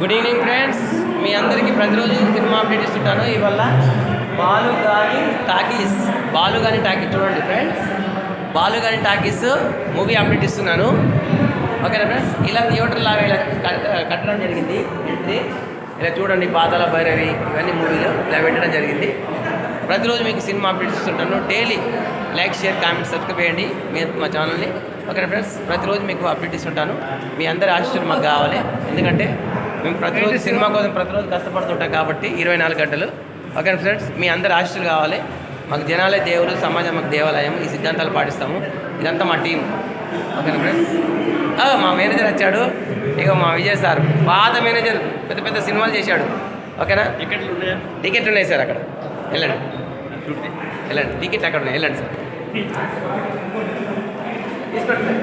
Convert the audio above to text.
Good evening friends, మీ అందరికీ ప్రతిరోజు cinema update ఇస్తుంటాను. ఇవాళ బాలుగాని టాకీస్ చూడండి friends, Balugani talkies movie update ఇస్తున్నాను. ఓకేనా ఫ్రెండ్స్, ఇలా థియేటర్ లాగా ఇలా కట్టడం జరిగింది. ఎంట్రీ ఇలా చూడండి, పాతాళ భైరవి ఇవన్నీ మూవీలు ఇలా పెట్టడం జరిగింది. ప్రతిరోజు మీకు సినిమా అప్డేట్ ఇస్తుంటాను. Daily like, share, comment, subscribe చేయండి మా ఛానల్ని. ఓకేనా ఫ్రెండ్స్, ప్రతిరోజు మీకు అప్డేట్ ఇస్తుంటాను. మీ అందరి ఆశీస్సులు మాకు కావాలి, ఎందుకంటే మేము ప్రతిరోజు సినిమా కోసం ప్రతిరోజు కష్టపడుతుంటాం కాబట్టి 24 గంటలు. ఓకేనా ఫ్రెండ్స్, మీ అందరి ఆశీస్సులు కావాలి. మాకు జనాలే దేవుడు, సమాజం మాకు దేవాలయం. ఈ సిద్ధాంతాలు పాటిస్తాము. ఇదంతా మా టీం. ఓకేనా ఫ్రెండ్స్, మా మేనేజర్ వచ్చాడు. ఇక మా విజయ్ సార్, పాత మేనేజర్, పెద్ద పెద్ద సినిమాలు చేశాడు. ఓకేనా, టికెట్లు ఉన్నాయి సార్, అక్కడ వెళ్ళండి, టికెట్ అక్కడ ఉన్నాయి, వెళ్ళండి సార్, తీసుకోండి సార్.